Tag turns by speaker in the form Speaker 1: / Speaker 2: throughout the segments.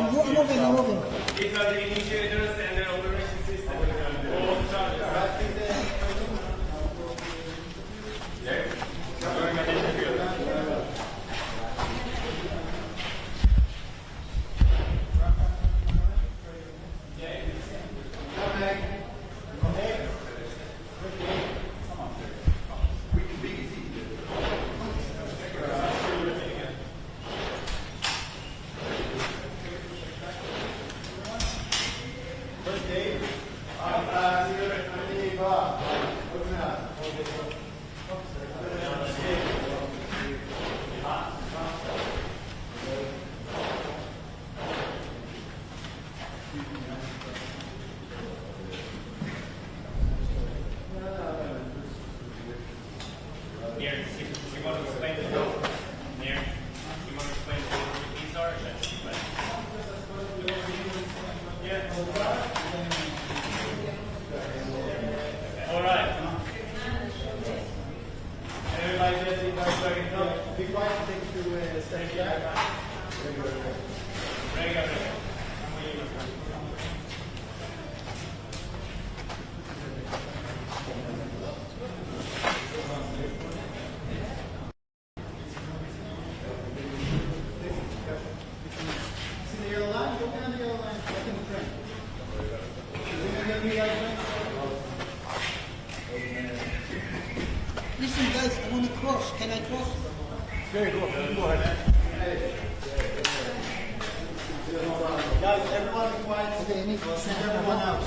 Speaker 1: I'm moving.
Speaker 2: These are the initiators and their operation system. All charges.
Speaker 1: Listen guys, I want to cross. Can I cross?
Speaker 3: Very good. Go ahead.
Speaker 4: Guys, everyone be quiet.
Speaker 1: Okay, I need to
Speaker 4: Send everyone out.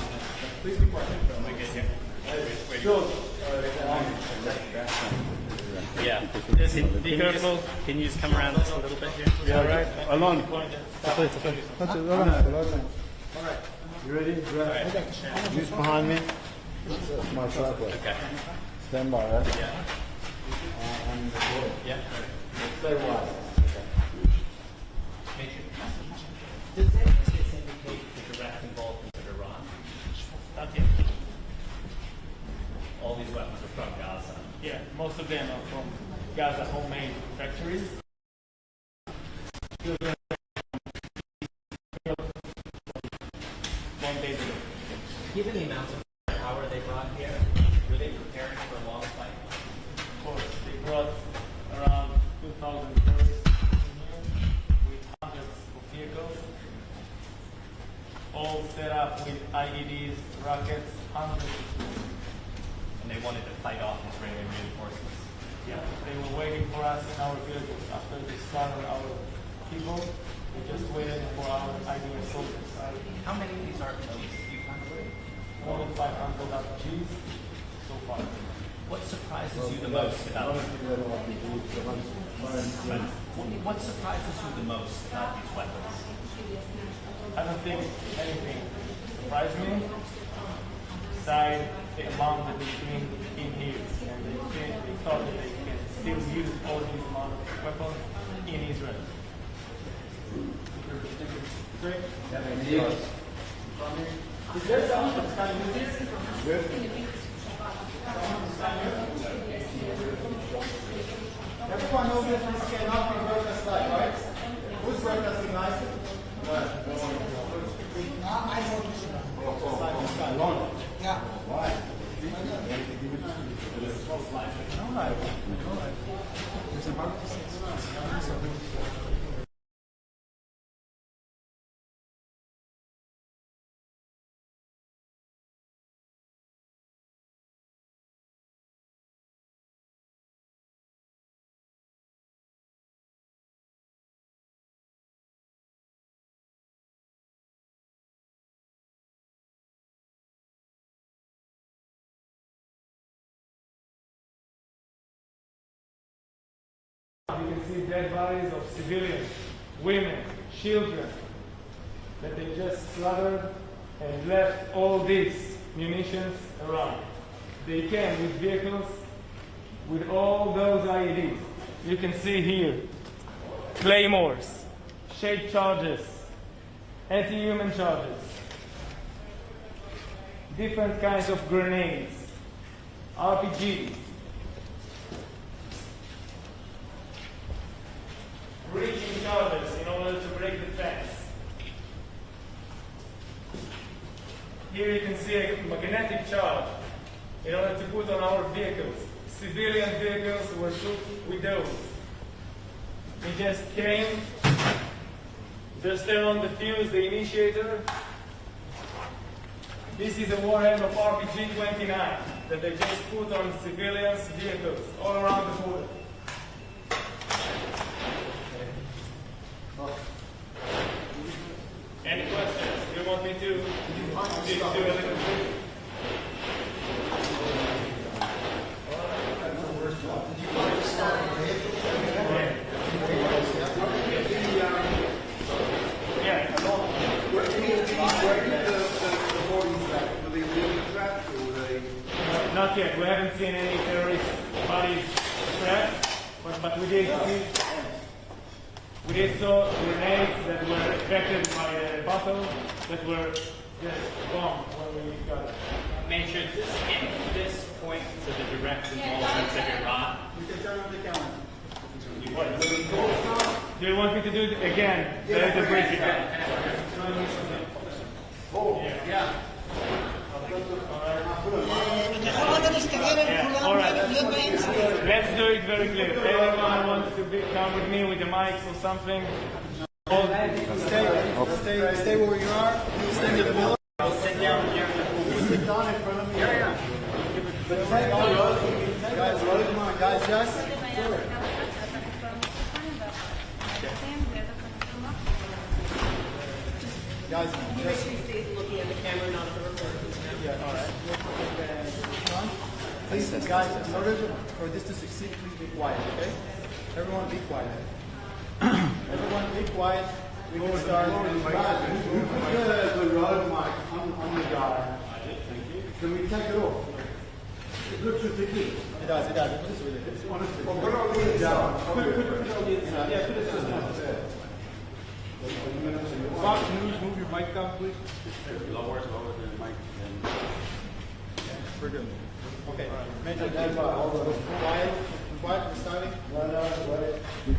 Speaker 4: Please be quiet. Sure.
Speaker 5: Yeah. Be careful. Can you just come around this a little bit here?
Speaker 3: Yeah, all right. Alone.
Speaker 4: All right.
Speaker 3: You ready?
Speaker 5: Right.
Speaker 3: Use behind me. That's my driveway.
Speaker 5: Okay.
Speaker 3: Stand by, right?
Speaker 5: Yeah. Yeah.
Speaker 3: Stay wide.
Speaker 5: Make sure. Does this indicate the direct involvement of Iran? Okay. All these weapons are from Gaza.
Speaker 2: Yeah, most of them are from Gaza homemade factories.
Speaker 5: Given the amount of power they brought here, were they preparing for a long fight?
Speaker 2: Of course, they brought around 2,000 terrorists in here with hundreds of vehicles, all set up with IEDs, rockets, hundreds of vehicles.
Speaker 5: And they wanted to fight off Israeli reinforcements.
Speaker 2: Yeah, they were waiting for us in our villages after they slaughtered our people. We just waited for our IDF soldiers.
Speaker 5: How many of these RPGs do you find away?
Speaker 2: More than 500 RPGs so far.
Speaker 5: What surprises you the most about them? What surprises you the most about these weapons?
Speaker 2: I don't think anything surprised me besides the amount that they bring in here. And they thought that they can still use all these amount of weapons in Israel. Great. Is there someone that's kind of easier?
Speaker 4: Everyone knows that this cannot be broadcast live, right? Who's broadcasting live?
Speaker 1: I want to.
Speaker 4: Alone.
Speaker 1: Yeah.
Speaker 4: Why?
Speaker 2: You can see dead bodies of civilians, women, children, that they just slaughtered and left all these munitions around. They came with vehicles with all those IEDs. You can see here, claymores, shape charges, anti-human charges, different kinds of grenades, RPGs, breaching charges in order to break the fence. Here you can see a magnetic charge in order to put on our vehicles. Civilian vehicles were shoot with those. He just came, just turned on the fuse, the initiator. This is a warhead of RPG-29 that they just put on civilians' vehicles all around the border. Any questions? Do you want me to do a little bit? Not yet. We haven't seen any terrorist bodies trapped, but we did saw grenades that were affected by a bottle that were just bombed when we got it.
Speaker 5: Major, can this point to the direct involvement of Iran?
Speaker 4: You can turn on the camera.
Speaker 2: Do you want me to do it again? There is a briefing.
Speaker 5: Yeah.
Speaker 2: All right. Let's do it very clear. Everyone wants to come with me with the mics or something.
Speaker 4: Stay where you are. Stay in the middle.
Speaker 5: I'll sit down here.
Speaker 4: Sit down in front of me. Guys, roll it. Come on, guys, just. Guys, just.
Speaker 5: Looking at the camera, not the recorder.
Speaker 4: Yeah, all right. Please, guys, in order for this to succeed, please be quiet, okay? Everyone be quiet. Everyone be quiet. We can start.
Speaker 3: The road mic on the guy. Can we take it off? It looks ridiculous.
Speaker 4: It does, it does. It is ridiculous.
Speaker 3: Honestly. Well, put it on the down. Put it Fox News, move your mic down, please. Lower than the mic.
Speaker 4: We're good. Okay, Major, quiet. Quiet, we're starting. He's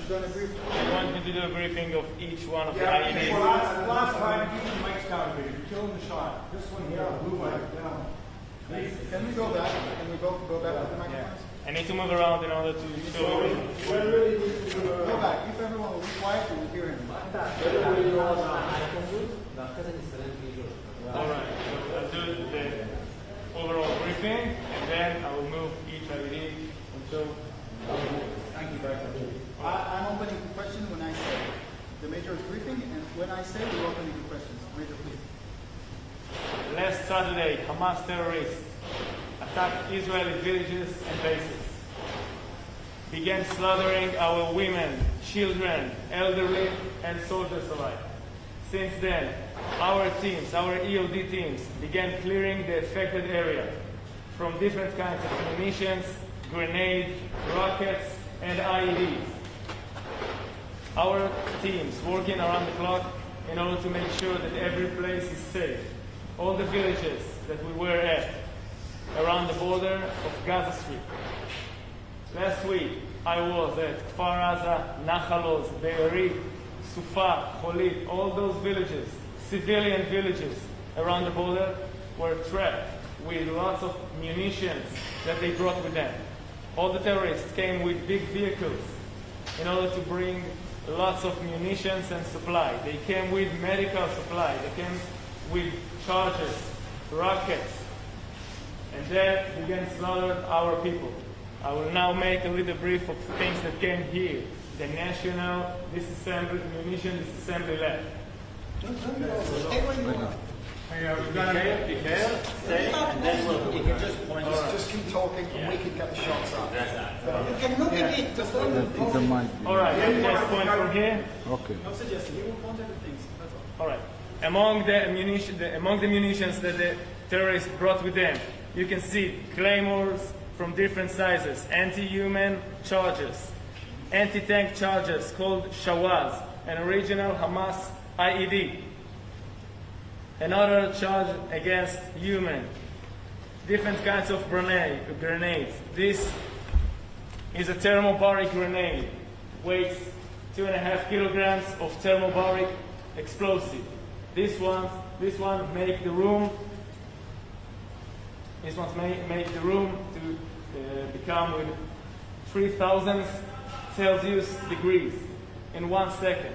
Speaker 4: going to brief.
Speaker 2: I want you to do a briefing of each one of the IEDs.
Speaker 3: Last time, keep the mics down, baby. You're killing the shot. This one here, blue mic down.
Speaker 4: Can we go back? Can we go back to the microphones?
Speaker 2: I need to move around in order to show you.
Speaker 4: Go back. If everyone will be quiet, we will hear him.
Speaker 2: All right, so I'll do the overall briefing, and then I will move each IED until.
Speaker 4: Thank you very much. I'm opening the question when I say the Major is briefing, and when I say we're opening the questions. Major, please.
Speaker 2: Last Saturday, Hamas terrorists attacked Israeli villages and bases, began slaughtering our women, children, elderly, and soldiers alike. Since then, our teams, our EOD teams, began clearing the affected area from different kinds of munitions, grenades, rockets, and IEDs. Our teams working around the clock in order to make sure that every place is safe. All the villages that we were at around the border of Gaza Strip. Last week, I was at Kfar Aza, Nahal Oz, Be'eri, Sufa, Cholit, all those villages, civilian villages around the border were trapped with lots of munitions that they brought with them. All the terrorists came with big vehicles in order to bring lots of munitions and supply. They came with medical supply. They came with charges, rockets, and they began slaughtering our people. I will now make a little brief of things that came here. The National Munition Disassembly Lab.
Speaker 1: Stay where you are.
Speaker 5: Stay, and then we'll, you can just point us.
Speaker 4: Just keep talking, and we can get the shots up.
Speaker 1: You can look at it. Just don't look.
Speaker 2: All right, let me just point from here.
Speaker 3: Okay.
Speaker 4: No suggestion. You will point at the things. That's all.
Speaker 2: All right. Among the munitions that the terrorists brought with them, you can see claymores from different sizes, anti-human charges, anti-tank charges called Shawaz, an original Hamas IED, another charge against human, different kinds of grenades. This is a thermobaric grenade, weighs 2.5 kilograms of thermobaric explosive. This one make the room. This one make the room to become with 3,000 Celsius degrees in 1 second.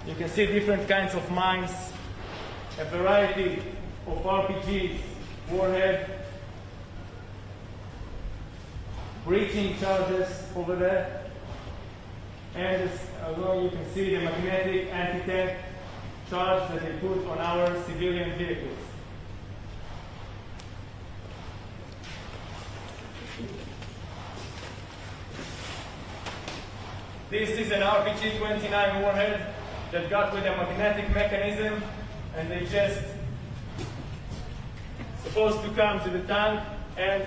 Speaker 2: You can see different kinds of mines, a variety of RPGs, warhead, breaching charges over there, and although you can see the magnetic anti-tank charge that they put on our civilian vehicles. This is an RPG-29 warhead that got with a magnetic mechanism, and they just supposed to come to the tank, and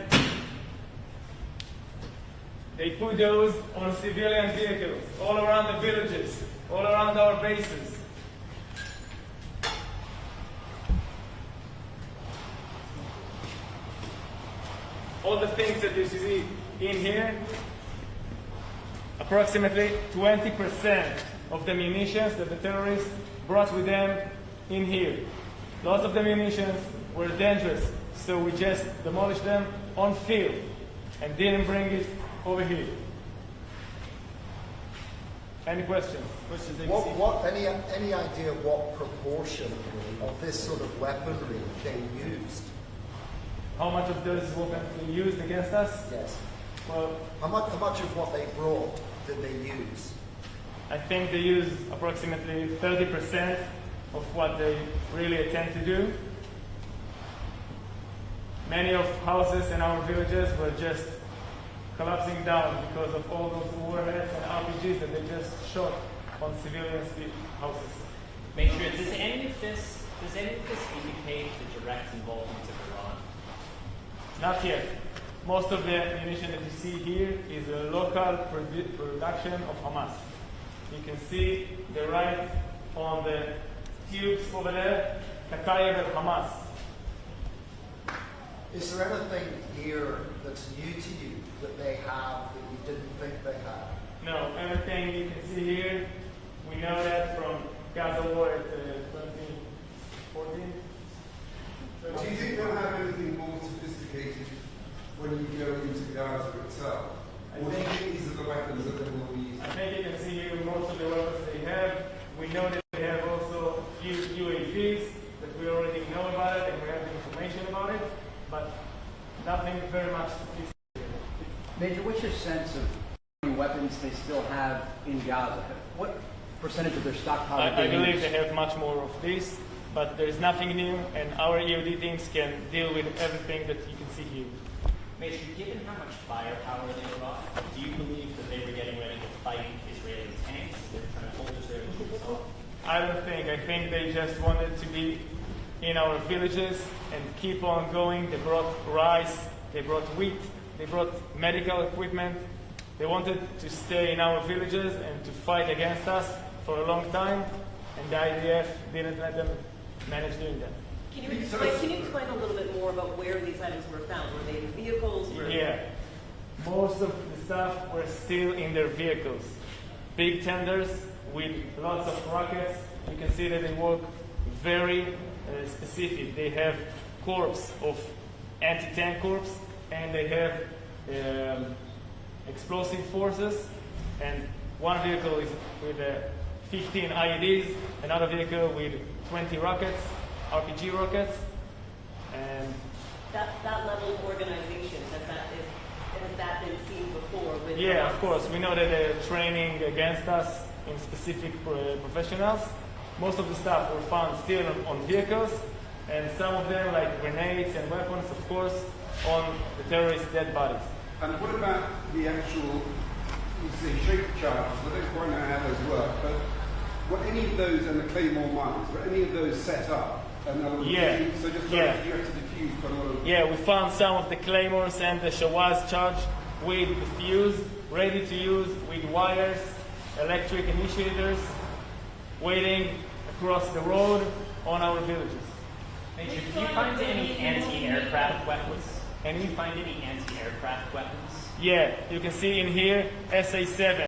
Speaker 2: they put those on civilian vehicles all around the villages, all around our bases. All the things that you see in here, approximately 20% of the munitions that the terrorists brought with them in here. Lots of the munitions were dangerous, so we just demolished them on field and didn't bring it over here. Any questions?
Speaker 3: Any idea what proportion of this sort of weaponry they used?
Speaker 2: How much of those weapons they used against us?
Speaker 3: Yes.
Speaker 2: Well,
Speaker 3: How much of what they brought did they use?
Speaker 2: I think they use approximately 30% of what they really intend to do. Many of houses in our villages were just collapsing down because of all those warheads and RPGs that they just shot on civilian houses.
Speaker 5: Major, does any of this indicate the direct involvement of Iran?
Speaker 2: Not yet. Most of the ammunition that you see here is a local production of Hamas. You can see the right on the tubes over there, Katayeb al-Hamas.
Speaker 3: Is there anything here that's new to you that they have that you didn't think they had?
Speaker 2: No, everything you can see here, we know that from Gaza war at 2014.
Speaker 6: Do you think they'll have anything more sophisticated when you go into Gaza itself? Or do you think these are the weapons that they will be using?
Speaker 2: I think you can see here most of the weapons they have. We know that they have also UAVs that we already know about it and we have the information about it, but nothing very much sophisticated.
Speaker 7: Major, what's your sense of how many weapons they still have in Gaza? What percentage of their stockpile?
Speaker 2: I believe they have much more of this, but there's nothing new, and our EOD teams can deal with everything that you can see here.
Speaker 5: Major, given how much firepower they brought, do you believe that they were getting ready to fight Israeli tanks? They were trying to hold Israeli troops off?
Speaker 2: I don't think. I think they just wanted to be in our villages and keep on going. They brought rice, they brought wheat, they brought medical equipment. They wanted to stay in our villages and to fight against us for a long time, and the IDF didn't let them manage doing that.
Speaker 8: Can you explain a little bit more about where these items were found? Were they in vehicles?
Speaker 2: Yeah. Most of the stuff were still in their vehicles. Big tenders with lots of rockets. You can see that they work very specific. They have corps of anti-tank corps, and they have explosive forces, and one vehicle is with 15 IEDs, another vehicle with 20 rockets, RPG rockets, and
Speaker 8: that level of organization, has that been seen before? With
Speaker 2: yeah,
Speaker 8: Hamas?
Speaker 2: of course. We know that they're training against us in specific professionals. Most of the stuff were found still on vehicles, and some of them, like grenades and weapons, of course, on the terrorists' dead bodies.
Speaker 6: And what about the actual, you say, shape charges? I don't quite know how those work, but were any of those, and the Claymore mines, were any of those set up?
Speaker 2: Yeah.
Speaker 6: So just
Speaker 2: Yeah.
Speaker 6: you have to defuse quite a lot of...
Speaker 2: Yeah, we found some of the Claymores and the Shawaz charge with the fuse, ready to use with wires, electric initiators, waiting across the road on our villages.
Speaker 5: Major, did you find any anti-aircraft weapons?
Speaker 2: Any?
Speaker 5: Did you find any anti-aircraft weapons?
Speaker 2: Yeah, you can see in here SA-7.